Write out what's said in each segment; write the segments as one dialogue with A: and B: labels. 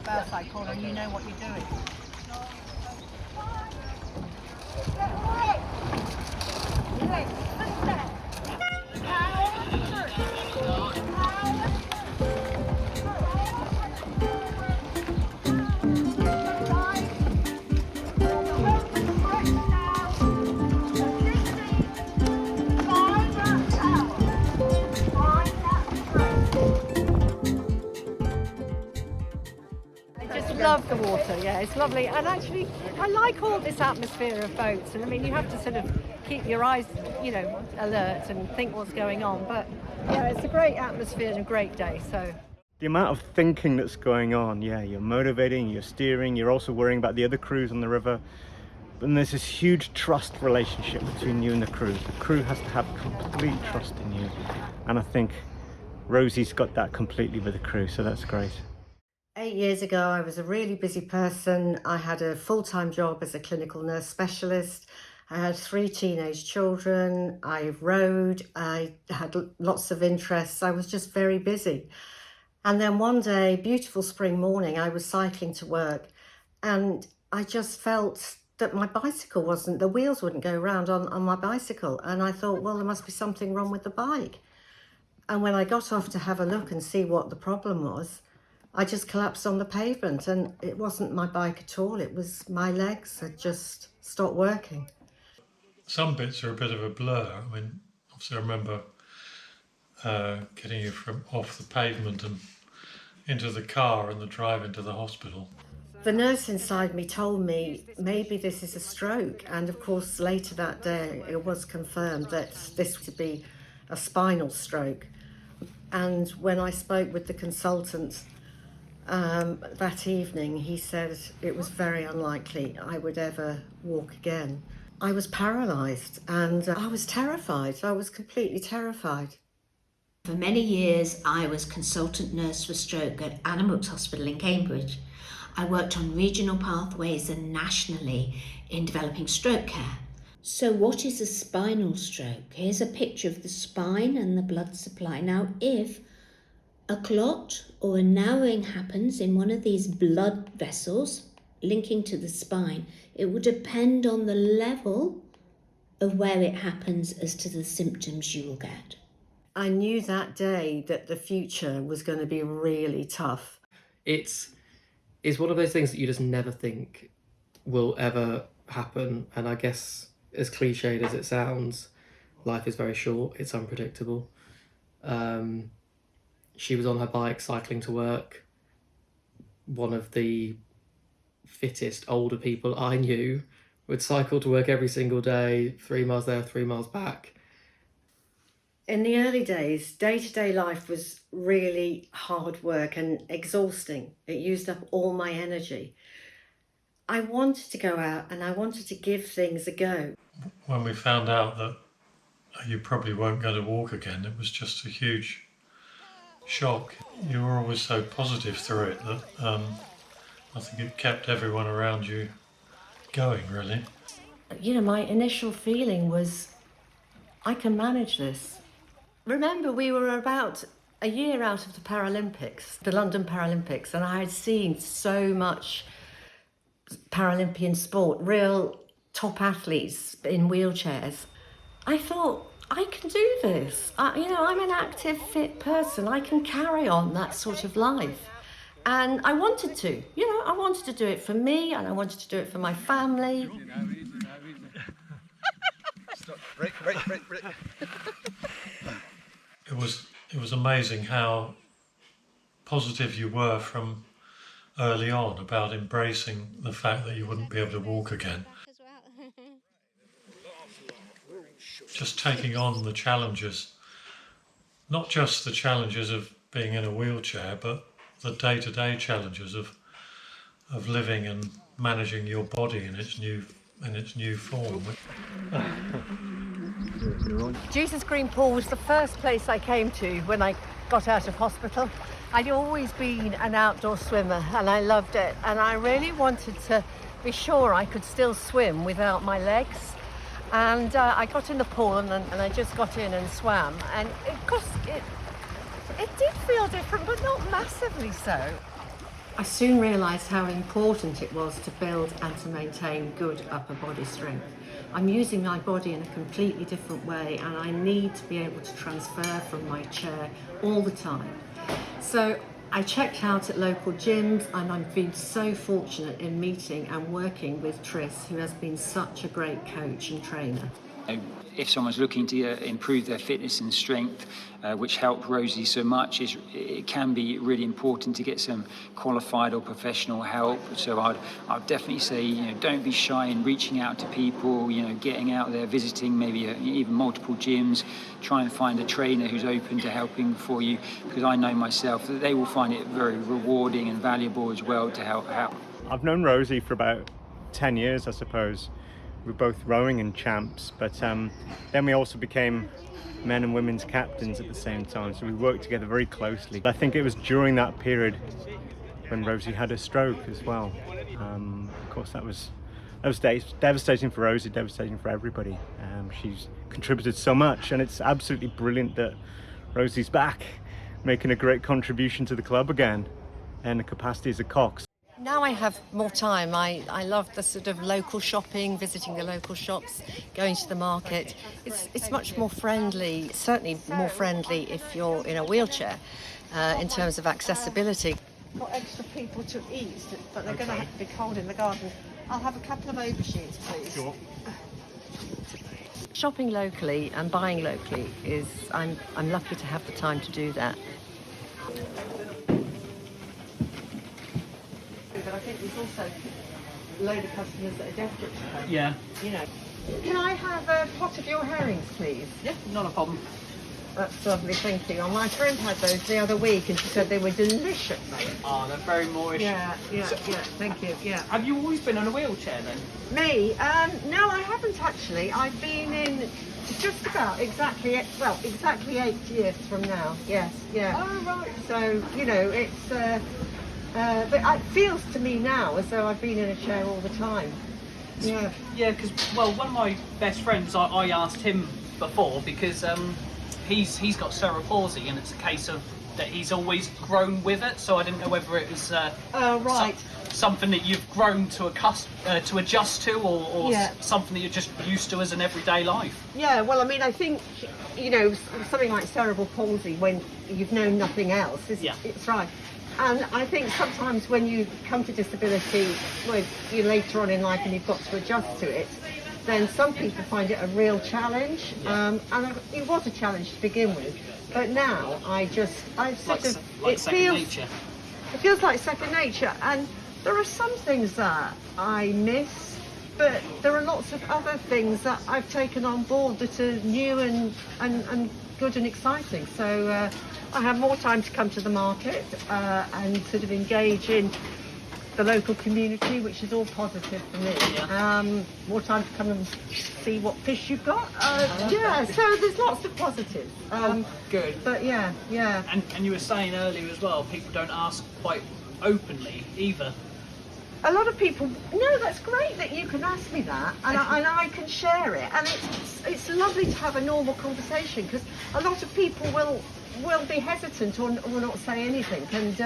A: outside corner and you know what you're doing. Love the water, yeah, it's lovely. And actually, I like all this atmosphere of boats. And I mean, you have to sort of keep your eyes, alert and think what's going on. But yeah, it's a great atmosphere and a great day. So
B: the amount of thinking that's going on, yeah, you're motivating, you're steering, you're also worrying about the other crews on the river. And there's this huge trust relationship between you and the crew. The crew has to have complete trust in you. And I think Rosie's got that completely with the crew, so that's great.
C: 8 years ago, I was a really busy person. I had a full-time job as a clinical nurse specialist. I had 3 teenage children. I rode. I had lots of interests. I was just very busy. And then one day, beautiful spring morning, I was cycling to work and I just felt that my bicycle the wheels wouldn't go round on my bicycle. And I thought, well, there must be something wrong with the bike. And when I got off to have a look and see what the problem was, I just collapsed on the pavement, and it wasn't my bike at all. It was my legs had just stopped working.
D: Some bits are a bit of a blur. I mean, obviously I remember getting you from off the pavement and into the car and the drive into the hospital.
C: The nurse inside me told me maybe this is a stroke, and of course later that day it was confirmed that this would be a spinal stroke. And when I spoke with the consultant that evening, he said it was very unlikely I would ever walk again. I was paralysed and I was terrified. I was completely terrified.
E: For many years, I was consultant nurse for stroke at Addenbrooke Hospital in Cambridge. I worked on regional pathways and nationally in developing stroke care. So what is a spinal stroke? Here's a picture of the spine and the blood supply. Now, if a clot or a narrowing happens in one of these blood vessels linking to the spine, it will depend on the level of where it happens as to the symptoms you will get.
C: I knew that day that the future was going to be really tough.
F: It's one of those things that you just never think will ever happen. And I guess, as cliched as it sounds, life is very short, it's unpredictable. She was on her bike cycling to work. One of the fittest older people I knew would cycle to work every single day, 3 miles there, 3 miles back.
C: In the early days, day-to-day life was really hard work and exhausting. It used up all my energy. I wanted to go out and I wanted to give things a go.
D: When we found out that you probably weren't going to walk again, it was just a huge shock. You were always so positive through it that I think it kept everyone around you going, really.
C: My initial feeling was, I can manage this. Remember, we were about a year out of the Paralympics, the London Paralympics, and I had seen so much Paralympian sport, real top athletes in wheelchairs. I thought, I can do this. I'm an active, fit person. I can carry on that sort of life. And I wanted to. I wanted to do it for me, and I wanted to do it for my family.
G: Stop. Break.
D: It was amazing how positive you were from early on about embracing the fact that you wouldn't be able to walk again. Just taking on the challenges, not just the challenges of being in a wheelchair, but the day-to-day challenges of living and managing your body in its new form.
A: Jesus Green Pool was the first place I came to when I got out of hospital. I'd always been an outdoor swimmer and I loved it, and I really wanted to be sure I could still swim without my legs. And I got in the pool and I just got in and swam, and it did feel different, but not massively so.
C: I soon realised how important it was to build and to maintain good upper body strength. I'm using my body in a completely different way, and I need to be able to transfer from my chair all the time. So I checked out at local gyms, and I've been so fortunate in meeting and working with Tris, who has been such a great coach and trainer.
G: If someone's looking to improve their fitness and strength, which helped Rosie so much, it can be really important to get some qualified or professional help. So I'd definitely say, don't be shy in reaching out to people, getting out there, visiting maybe even multiple gyms, try and find a trainer who's open to helping for you, because I know myself that they will find it very rewarding and valuable as well to help out.
B: I've known Rosie for about 10 years, I suppose. We were both rowing and champs, but then we also became men and women's captains at the same time, so we worked together very closely. I think it was during that period when Rosie had a stroke as well. Of course, that was devastating for Rosie, devastating for everybody. She's contributed so much, and it's absolutely brilliant that Rosie's back, making a great contribution to the club again in the capacity as a cox.
C: Now I have more time. I love the sort of local shopping, visiting the local shops, going to the market. It's much more friendly, certainly more friendly if you're in a wheelchair in terms of accessibility.
A: Got extra people to eat, but they're going to have to be cold in the garden. I'll have a couple of oversheets, please.
B: Sure.
C: Shopping locally and buying locally is, I'm lucky to have the time to do that. But I think there's also a load of customers that are desperate to come.
H: Yeah.
A: Can I have a pot of your herrings, please?
H: Yeah, not a problem.
A: That's lovely, thank you. My friend had those the other week and she said they were delicious.
H: Oh, they're very moorish.
A: Yeah, thank you, yeah.
H: Have you always been in a wheelchair then?
A: Me? No, I haven't actually. I've been in just about exactly 8 years from now, yes, yeah.
H: Oh, right.
A: So, it's... but it feels to me now as though I've been in a chair all the time. Yeah.
H: Yeah, because, one of my best friends, I asked him before because he's got cerebral palsy, and it's a case of that he's always grown with it, so I didn't know whether it was
A: right.
H: something that you've grown to adjust to, or
A: Yeah.
H: something that you're just used to as an everyday life.
A: Yeah, well, I mean, I think, something like cerebral palsy, when you've known nothing else, it's right. And I think sometimes when you come to disability, you're later on in life and you've got to adjust to it, then some people find it a real challenge.
H: Yeah.
A: And it was a challenge to begin with. But now it feels like second nature. And there are some things that I miss, but there are lots of other things that I've taken on board that are new and good and exciting. So I have more time to come to the market and sort of engage in the local community, which is all positive for me.
H: Yeah.
A: More time to come and see what fish you've got. So there's lots of positives.
H: Good.
A: But yeah.
H: And you were saying earlier as well, people don't ask quite openly either.
A: A lot of people, no, that's great that you can ask me that, and I can share it. And it's lovely to have a normal conversation, because a lot of people will be hesitant or not say anything, and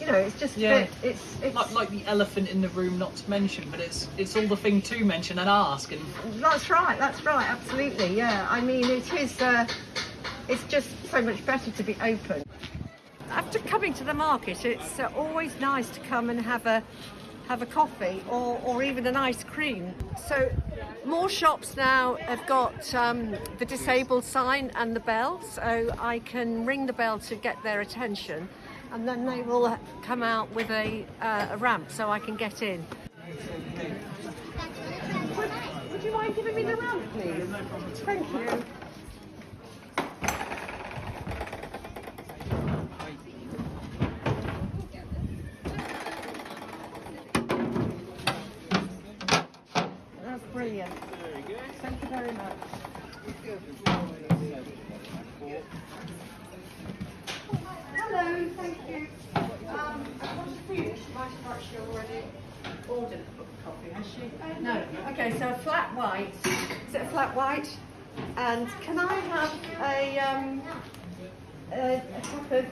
A: it's just it's
H: like the elephant in the room, not to mention, but it's all the thing to mention and ask. And
A: that's right, absolutely, yeah. I mean, it is. It's just so much better to be open. After coming to the market, it's always nice to come and have a coffee or even an ice cream. So more shops now have got the disabled sign and the bell, so I can ring the bell to get their attention, and then they will come out with a ramp so I can get in. Would you mind giving me the ramp, please? No problem. Thank you. Brilliant. Very good. Thank you very much. Hello, thank you. I want to finish. Might have actually already ordered coffee, has she? No. Okay, so a flat white. Is it a flat white? And can I have a cup of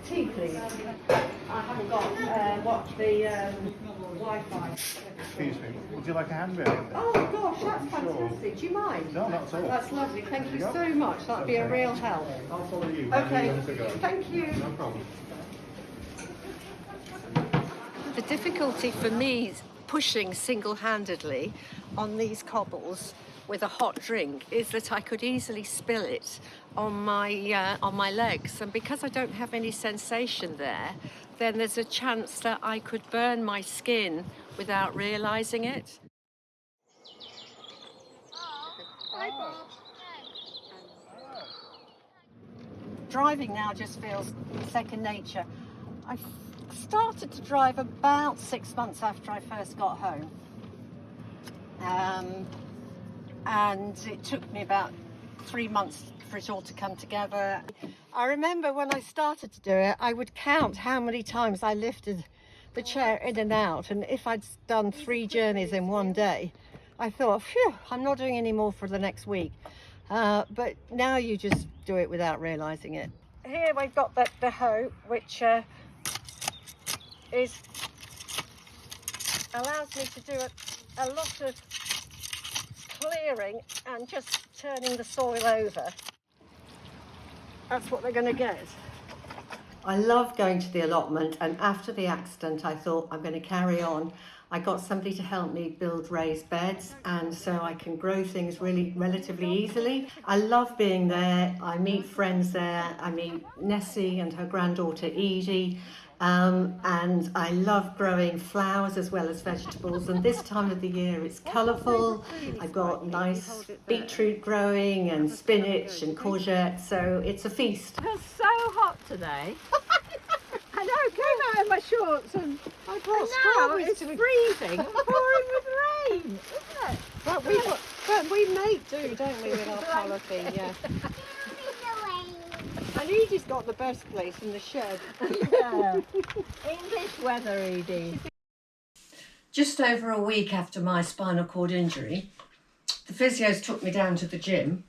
A: Tea, please. I haven't got the Wi-Fi.
B: Excuse me, would you like a handrail?
A: Oh gosh, that's fantastic. Do you mind?
B: No, not at all.
A: That's lovely. Thank you so much. That'd be a real help.
B: I'll follow you.
A: Okay. Thank you.
B: No problem.
A: The difficulty for me pushing single-handedly on these cobbles with a hot drink is that I could easily spill it on my legs, and because I don't have any sensation there, then there's a chance that I could burn my skin without realising it. Driving now just feels second nature. I started to drive about 6 months after I first got home. And it took me about 3 months for it all to come together. I remember when I started to do it, I would count how many times I lifted the chair in and out, and if I'd done 3 journeys in one day, I thought, phew, I'm not doing any more for the next week. But now you just do it without realising it. Here we've got the hoe, which allows me to do a lot of clearing and just turning the soil over. That's what they're going to get. I love going to the allotment, and after the accident I thought I'm going to carry on. I got somebody to help me build raised beds, and so I can grow things really relatively easily. I love being there. I meet friends there. I meet Nessie and her granddaughter Edie. And I love growing flowers as well as vegetables, and this time of the year it's colourful. I've got nice beetroot growing and spinach and courgette, so it's a feast.
I: It's so hot today. I know, I came out in my shorts and I brought strawberries. It's freezing, pouring with rain, isn't it?
A: But we make do, don't we, with our polythene, yeah. And Edie's got the best place in the shed.
I: Yeah. English weather, Edie.
A: Just over a week after my spinal cord injury, the physios took me down to the gym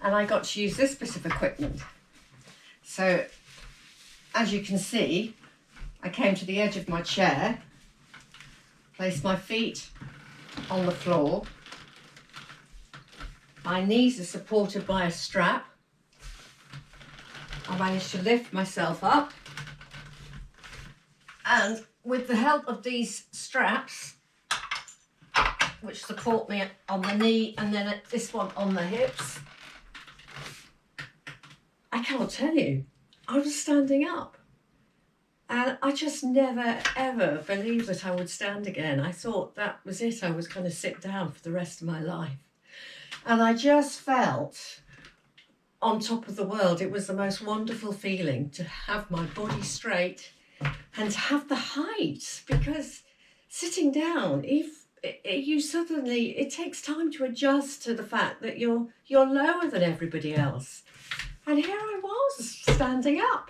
A: and I got to use this bit of equipment. So, as you can see, I came to the edge of my chair, placed my feet on the floor. My knees are supported by a strap. I managed to lift myself up, and with the help of these straps, which support me on the knee and then this one on the hips, I can't tell you, I was standing up. And I just never ever believed that I would stand again. I thought that was it, I was going to sit down for the rest of my life. And I just felt on top of the world. It was the most wonderful feeling to have my body straight and to have the height, because sitting down, if you suddenly, it takes time to adjust to the fact that you're lower than everybody else. And here I was standing up.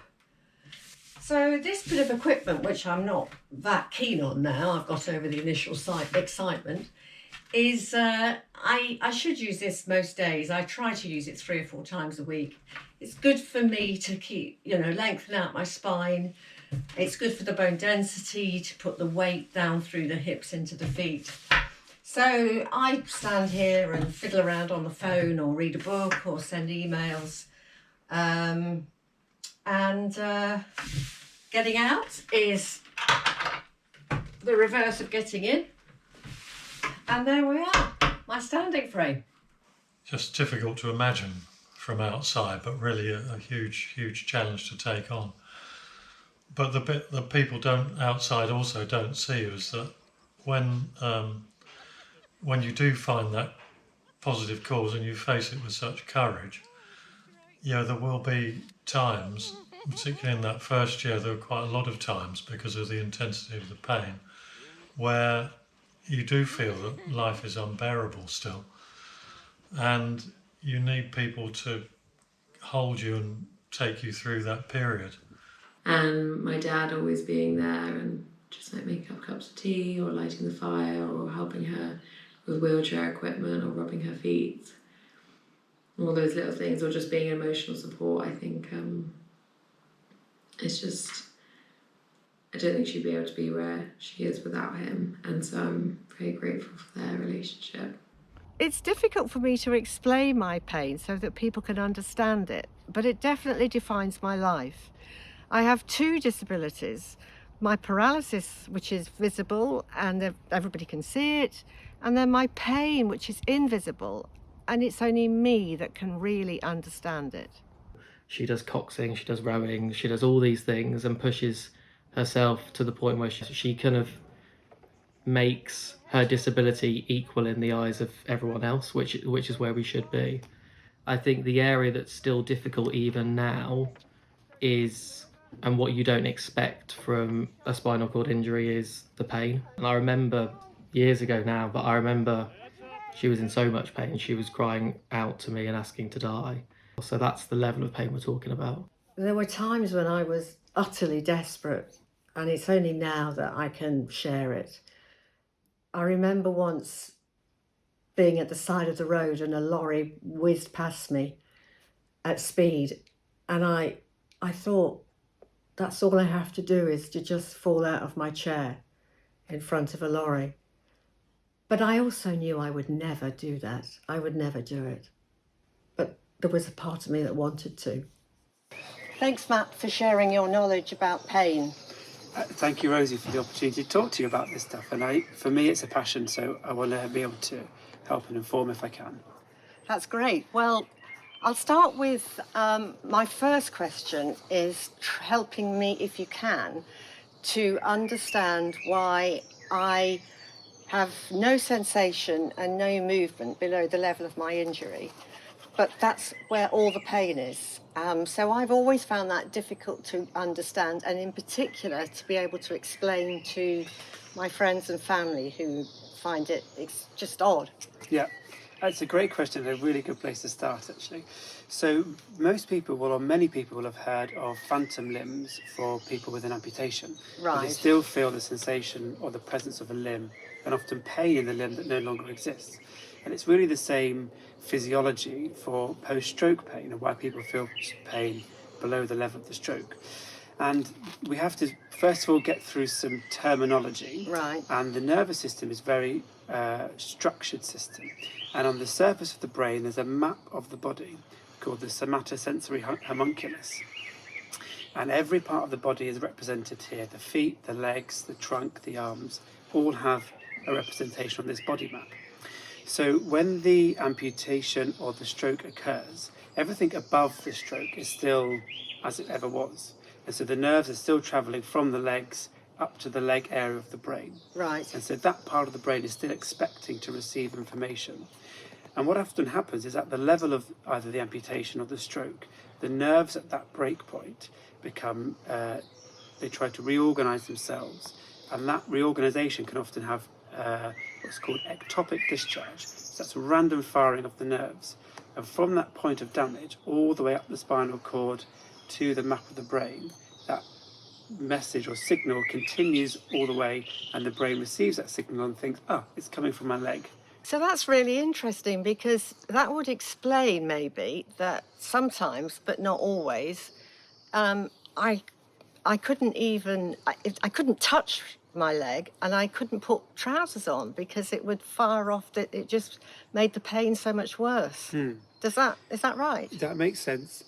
A: So this bit of equipment, which I'm not that keen on now, I've got over the initial excitement, is I should use this most days. I try to use it 3 or 4 times a week. It's good for me to keep, lengthen out my spine. It's good for the bone density, to put the weight down through the hips into the feet. So I stand here and fiddle around on the phone or read a book or send emails. Getting out is the reverse of getting in. And there we are, my standing frame.
D: Just difficult to imagine from outside, but really a huge, huge challenge to take on. But the bit that people outside also don't see is that when you do find that positive cause and you face it with such courage, there will be times, particularly in that first year, there were quite a lot of times because of the intensity of the pain, where you do feel that life is unbearable still, and you need people to hold you and take you through that period.
J: And my dad always being there and just like making up cups of tea or lighting the fire or helping her with wheelchair equipment or rubbing her feet, all those little things, or just being emotional support. I think it's just, I don't think she'd be able to be where she is without him. And so I'm very grateful for their relationship.
C: It's difficult for me to explain my pain so that people can understand it, but it definitely defines my life. I have two disabilities. My paralysis, which is visible and everybody can see it, and then my pain, which is invisible, and it's only me that can really understand it.
F: She does coxing, she does rowing, she does all these things and pushes herself to the point where she kind of makes her disability equal in the eyes of everyone else, which is where we should be. I think the area that's still difficult even now is, and what you don't expect from a spinal cord injury, is the pain. And I remember years ago now, but I remember she was in so much pain, she was crying out to me and asking to die. So that's the level of pain we're talking about.
C: There were times when I was utterly desperate, and it's only now that I can share it. I remember once being at the side of the road and a lorry whizzed past me at speed, and I thought, that's all I have to do is to just fall out of my chair in front of a lorry. But I also knew I would never do that. I would never do it. But there was a part of me that wanted to. Thanks, Matt, for sharing your knowledge about pain.
K: Thank you, Rosie, for the opportunity to talk to you about this stuff. And for me, it's a passion, so I want to be able to help and inform if I can.
C: That's great. Well, I'll start with my first question is helping me, if you can, to understand why I have no sensation and no movement below the level of my injury. But that's where all the pain is. So I've always found that difficult to understand, and in particular to be able to explain to my friends and family who find it's just odd.
K: Yeah, that's a great question, a really good place to start, actually. So most people, or many people, will have heard of phantom limbs for people with an amputation.
C: Right.
K: But they still feel the sensation or the presence of a limb, and often pain in the limb that no longer exists. And it's really the same physiology for post-stroke pain, and why people feel pain below the level of the stroke. And we have to, first of all, get through some terminology.
C: Right.
K: And the nervous system is very structured system. And on the surface of the brain, there's a map of the body called the somatosensory homunculus. And every part of the body is represented here. The feet, the legs, the trunk, the arms, all have a representation on this body map. So when the amputation or the stroke occurs, everything above the stroke is still as it ever was. And so the nerves are still travelling from the legs up to the leg area of the brain.
C: Right.
K: And so that part of the brain is still expecting to receive information. And what often happens is at the level of either the amputation or the stroke, the nerves at that break point become, they try to reorganise themselves. And that reorganisation can often have what's called ectopic discharge. So that's a random firing of the nerves. And from that point of damage, all the way up the spinal cord to the map of the brain, that message or signal continues all the way, and the brain receives that signal and thinks, it's coming from my leg.
C: So that's really interesting, because that would explain maybe that sometimes, but not always, I couldn't touch my leg, and I couldn't put trousers on because it would fire off. It just made the pain so much worse. Is that right?
K: That makes sense.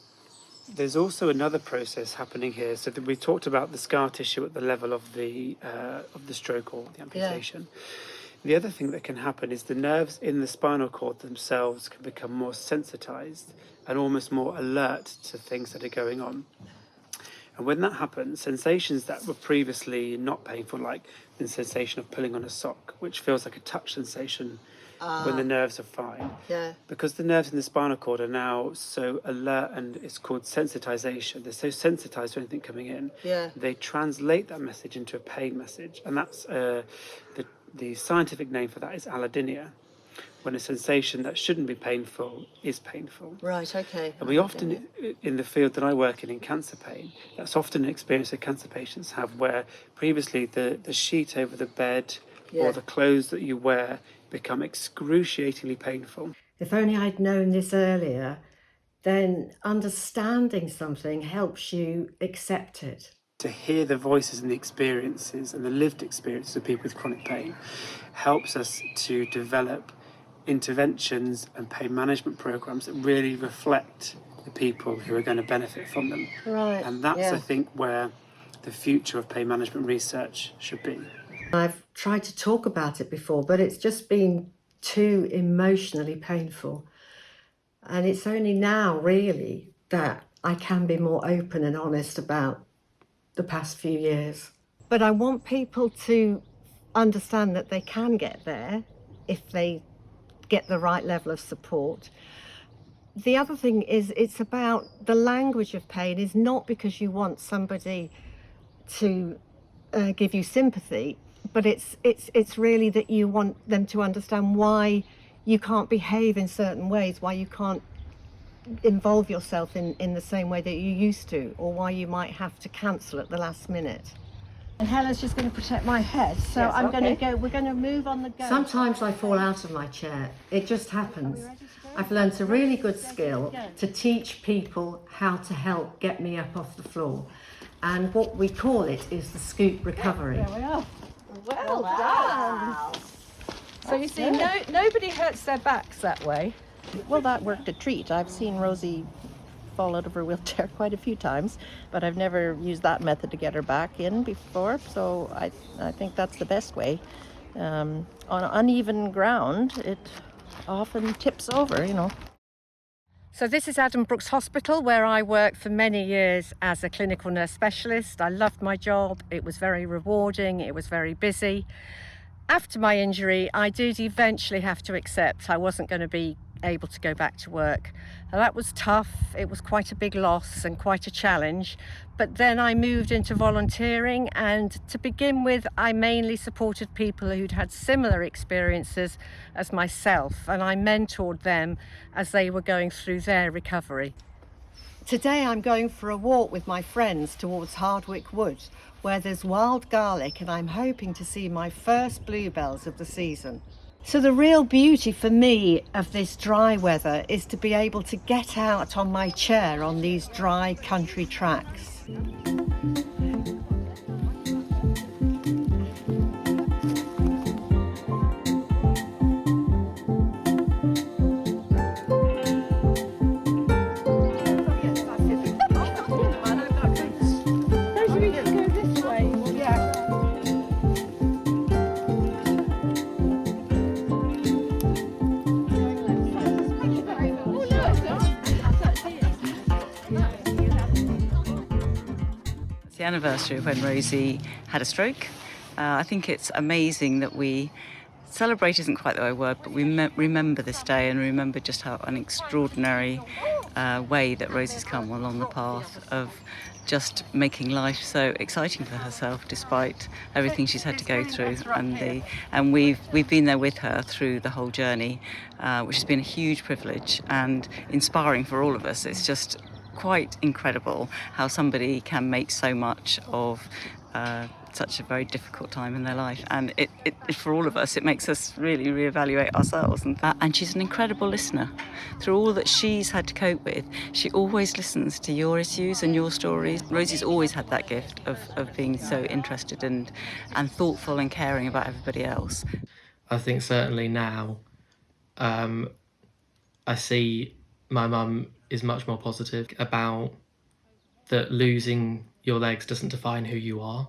K: There's also another process happening here. So that we talked about the scar tissue at the level of the stroke or the amputation. Yeah. The other thing that can happen is the nerves in the spinal cord themselves can become more sensitized and almost more alert to things that are going on. And when that happens, sensations that were previously not painful, like the sensation of pulling on a sock, which feels like a touch sensation when the nerves are fine.
C: Yeah.
K: Because the nerves in the spinal cord are now so alert, and it's called sensitization. They're so sensitized to anything coming in.
C: Yeah.
K: They translate that message into a pain message. And that's the scientific name for that is allodynia, when a sensation that shouldn't be painful is painful.
C: Right, okay.
K: And we often, in the field that I work in cancer pain, that's often an experience that cancer patients have, where previously the sheet over the bed or the clothes that you wear become excruciatingly painful.
C: If only I'd known this earlier, then understanding something helps you accept it.
K: To hear the voices and the experiences and the lived experiences of people with chronic pain helps us to develop interventions and pain management programs that really reflect the people who are going to benefit from them.
C: Right.
K: And that's,
C: yeah.
K: I think, where the future of pain management research should be.
C: I've tried to talk about it before, but it's just been too emotionally painful. And it's only now, really, that I can be more open and honest about the past few years. But I want people to understand that they can get there if they get the right level of support. The other thing is, it's about the language of pain is not because you want somebody to give you sympathy, but it's really that you want them to understand why you can't behave in certain ways, why you can't involve yourself in the same way that you used to, or why you might have to cancel at the last minute. And Helen's just going to protect my head, so
A: Yes,
C: I'm
A: okay.
C: going to go. We're going to move on the go. Sometimes I fall out of my chair. It just happens. I've learnt a really good skill to teach people how to help get me up off the floor. And what we call it is the scoop recovery.
A: There we are. Well done. So you see, nobody hurts their backs that way.
L: Well, that worked a treat. I've seen Rosie fall out of her wheelchair quite a few times, but I've never used that method to get her back in before, so I think that's the best way. On uneven ground, it often tips over, you know.
A: So this is Addenbrooke Hospital, where I worked for many years as a clinical nurse specialist. I loved my job. It was very rewarding. It was very busy. After my injury, I did eventually have to accept I wasn't going to be able to go back to work. And that was tough. It was quite a big loss and quite a challenge. But then I moved into volunteering, and to begin with, I mainly supported people who'd had similar experiences as myself, and I mentored them as they were going through their recovery. Today I'm going for a walk with my friends towards Chadwick Wood, where there's wild garlic, and I'm hoping to see my first bluebells of the season. So the real beauty for me of this dry weather is to be able to get out on my chair on these dry country tracks.
M: The anniversary of when Rosie had a stroke. I think it's amazing that we celebrate isn't quite the right word, but we remember this day and remember just how an extraordinary way that Rosie's come along the path of just making life so exciting for herself despite everything she's had to go through, and we've been there with her through the whole journey, which has been a huge privilege and inspiring for all of us. It's just quite incredible how somebody can make so much of such a very difficult time in their life, and it for all of us it makes us really reevaluate ourselves. And she's an incredible listener. Through all that she's had to cope with, she always listens to your issues and your stories. Rosie's always had that gift of being so interested and thoughtful and caring about everybody else.
F: I think certainly now I see my mum is much more positive about that losing your legs doesn't define who you are.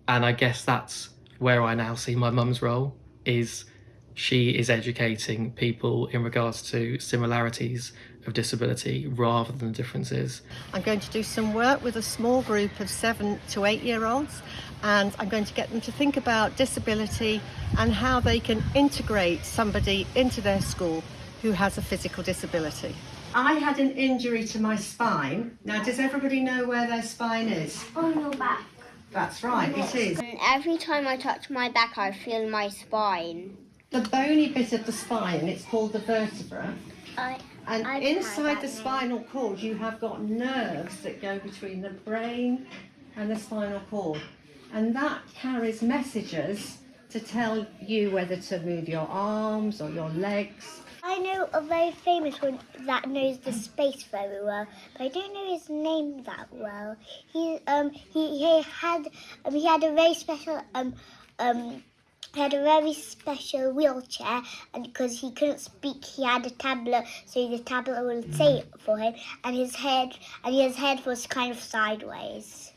F: And I guess that's where I now see my mum's role, is she is educating people in regards to similarities of disability rather than differences.
C: I'm going to do some work with a small group of 7 to 8 year olds, and I'm going to get them to think about disability and how they can integrate somebody into their school who has a physical disability. I had an injury to my spine. Now, does everybody know where their spine is?
N: On your back.
C: That's right, it is.
N: Every time I touch my back, I feel my spine.
C: The bony bit of the spine, it's called the vertebra. And inside the spinal cord, you have got nerves that go between the brain and the spinal cord. And that carries messages to tell you whether to move your arms or your legs.
N: I know a very famous one that knows the space very well, but I don't know his name that well. He had a very special he had a very special wheelchair, and because he couldn't speak, he had a tablet, so the tablet would say it for him, and his head was kind of sideways.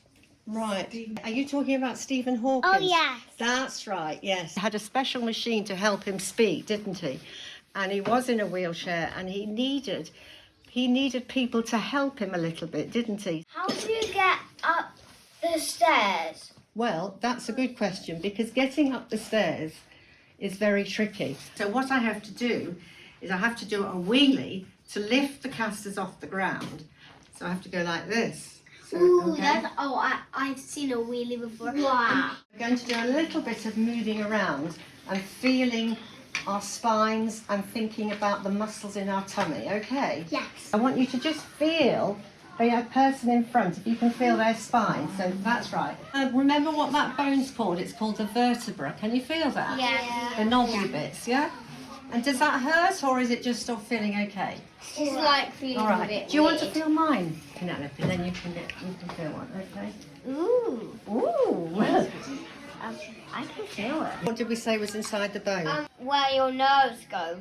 C: Right. Are you talking about Stephen Hawking?
N: Oh, yes.
C: That's right, yes. He had a special machine to help him speak, didn't he? And he was in a wheelchair, and he needed people to help him a little bit, didn't he?
N: How do you get up the stairs?
C: Well, that's a good question, because getting up the stairs is very tricky. So what I have to do is I have to do a wheelie to lift the casters off the ground. So I have to go like this. So,
N: Ooh,
C: okay.
N: I've seen a wheelie before.
C: Wow. We're going to do a little bit of moving around and feeling our spines and thinking about the muscles in our tummy, okay?
N: Yes.
C: I want you to just feel the person in front, if you can feel their spine. So that's right. And remember what that bone's called? It's called the vertebra. Can you feel that?
N: Yeah.
C: The knobbly bits, yeah? And does that hurt, or is it just still feeling okay?
N: It's just like feeling
C: All
N: a
C: right.
N: bit
C: Do you want to
N: weird.
C: feel mine, Penelope? Then you can feel one, okay?
N: Ooh.
C: Ooh.
N: I can feel it.
C: What did we say was inside the bone?
N: Where your nerves go.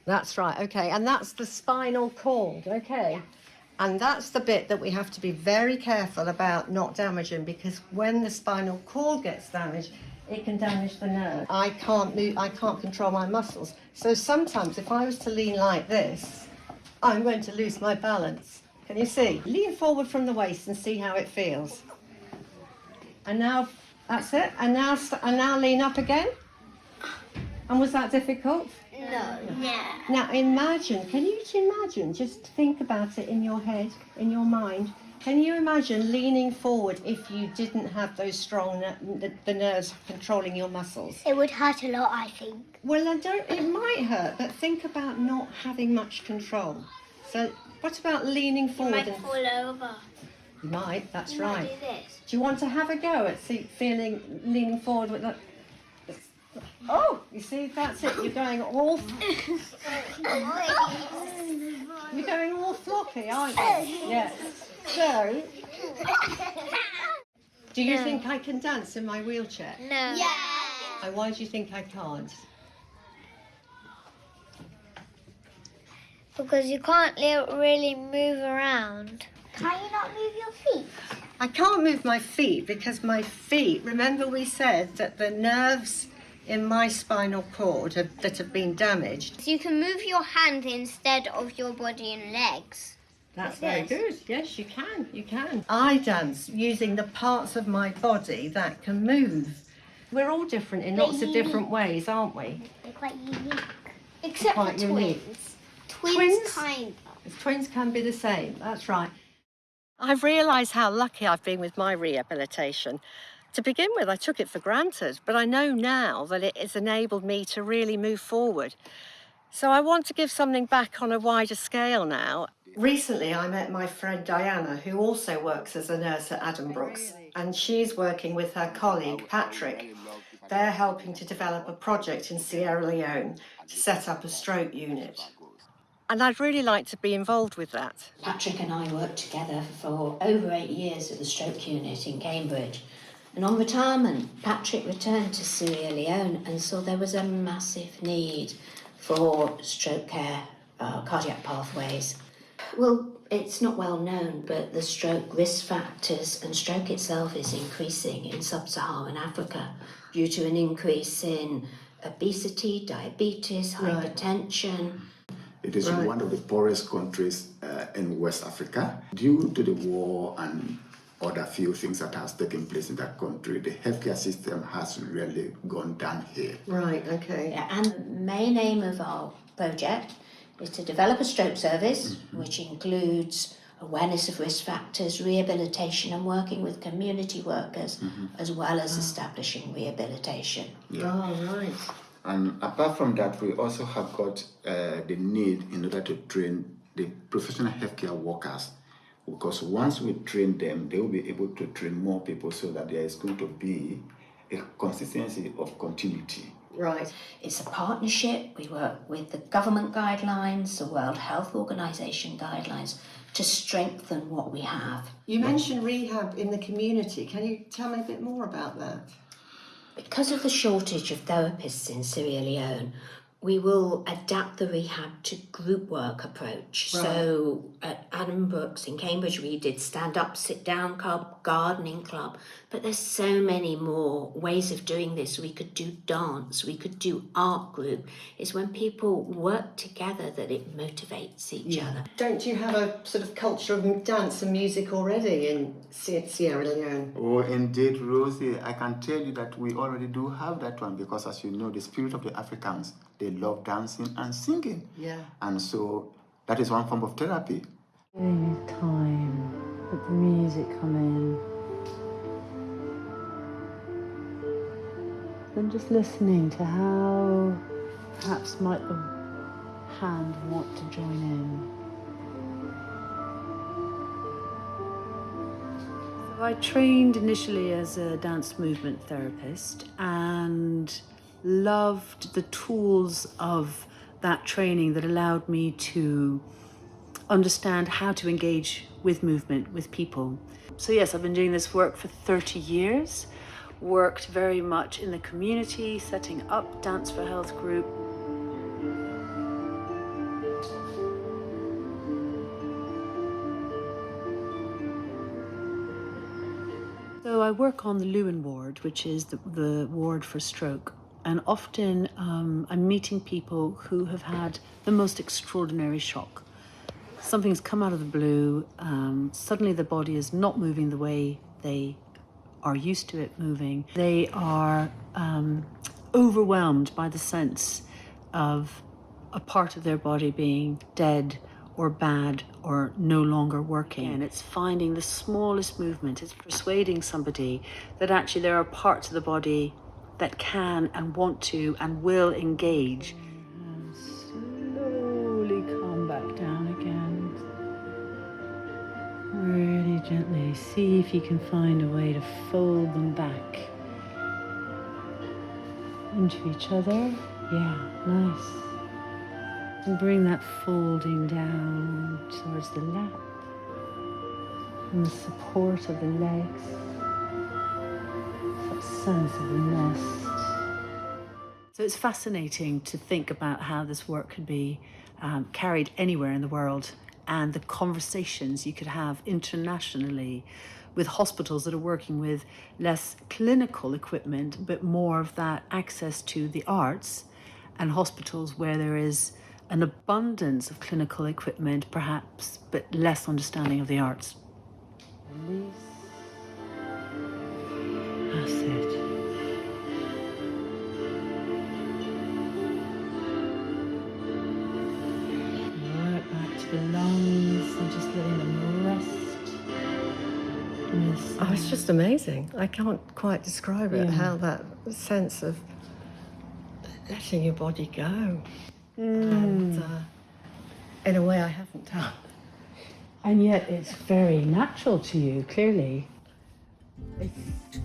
C: That's right, okay. And that's the spinal cord, okay? Yeah. And that's the bit that we have to be very careful about not damaging, because when the spinal cord gets damaged, it can damage the nerve. I can't move, I can't control my muscles. So sometimes if I was to lean like this, I'm going to lose my balance. Can you see? Lean forward from the waist and see how it feels. And now, that's it. And now lean up again. And was that difficult?
N: No. Yeah.
C: Now imagine, can you imagine, just think about it in your head, in your mind. Can you imagine leaning forward if you didn't have those strong, the nerves controlling your muscles?
N: It would hurt a lot, I think.
C: Well, it might hurt, but think about not having much control. So what about leaning forward?
N: You might fall over.
C: You might, that's
N: You
C: right.
N: might do this.
C: Do you want to have a go at leaning forward with that? Oh, you see, that's it. You're going all floppy, aren't you? Yes. So, do you think I can dance in my wheelchair?
N: No. Yeah.
C: And why do you think I can't?
N: Because you can't really move around. Can you not move your feet?
C: I can't move my feet because my feet, remember we said that the nerves in my spinal cord that have been damaged.
N: So you can move your hand instead of your body and legs.
C: That's very good. Yes, you can. You can. I dance using the parts of my body that can move. We're all different in lots of different ways, aren't we?
N: They're quite unique. Except
C: Quite
N: for
C: unique.
N: twins. Twins kind of.
C: Twins can be the same. That's right. I've realised how lucky I've been with my rehabilitation. To begin with, I took it for granted, but I know now that it has enabled me to really move forward. So I want to give something back on a wider scale now. Recently, I met my friend Diana, who also works as a nurse at Addenbrooke, and she's working with her colleague, Patrick. They're helping to develop a project in Sierra Leone to set up a stroke unit. And I'd really like to be involved with that.
E: Patrick and I worked together for over 8 years at the stroke unit in Cambridge. And on retirement, Patrick returned to Sierra Leone and saw there was a massive need for stroke care, cardiac pathways. Well, it's not well known, but the stroke risk factors and stroke itself is increasing in sub-Saharan Africa due to an increase in obesity, diabetes, hypertension.
O: It is one of the poorest countries in West Africa. Due to the war and other few things that has taken place in that country, the healthcare system has really gone down here.
C: Right, okay.
E: Yeah, and the main aim of our project is to develop a stroke service, which includes awareness of risk factors, rehabilitation, and working with community workers, as well as establishing rehabilitation.
O: Yeah.
C: Oh, right.
O: And apart from that, we also have got the need in order to train the professional healthcare workers, because once we train them, they will be able to train more people so that there is going to be a consistency of continuity.
C: Right.
E: It's a partnership. We work with the government guidelines, the World Health Organization guidelines, to strengthen what we have.
C: You mentioned rehab in the community. Can you tell me a bit more about that?
E: Because of the shortage of therapists in Sierra Leone, we will adapt the rehab to group work approach.
C: Right.
E: So at Addenbrooke in Cambridge, we did stand-up, sit-down club, gardening club, but there's so many more ways of doing this. We could do dance, we could do art group. It's when people work together that it motivates each other.
C: Don't you have a sort of culture of dance and music already in Sierra Leone?
O: Oh, indeed, Rosie. I can tell you that we already do have that one because, as you know, the spirit of the Africans, they love dancing and singing.
C: Yeah.
O: And so that is one form of therapy.
P: Giving it time, let the music come in. Then just listening to how perhaps might the hand want to join in. So I trained initially as a dance movement therapist and loved the tools of that training that allowed me to understand how to engage with movement, with people. So yes, I've been doing this work for 30 years, worked very much in the community, setting up Dance for Health group. So I work on the Lewin ward, which is the ward for stroke. And often I'm meeting people who have had the most extraordinary shock. Something's come out of the blue, suddenly the body is not moving the way they are used to it moving. They are overwhelmed by the sense of a part of their body being dead or bad or no longer working. And it's finding the smallest movement, it's persuading somebody that actually there are parts of the body that can and want to and will engage. And slowly come back down again. Really gently see if you can find a way to fold them back into each other. Yeah, nice. And bring that folding down towards the lap and the support of the legs. Sense of the nest. So it's fascinating to think about how this work could be carried anywhere in the world and the conversations you could have internationally with hospitals that are working with less clinical equipment but more of that access to the arts, and hospitals where there is an abundance of clinical equipment perhaps but less understanding of the arts. Release. That's it. Right back to the lungs and just letting them rest.
C: Oh, it's just amazing. I can't quite describe it, how that sense of letting your body go. And in a way I haven't done.
P: And yet it's very natural to you, clearly. It's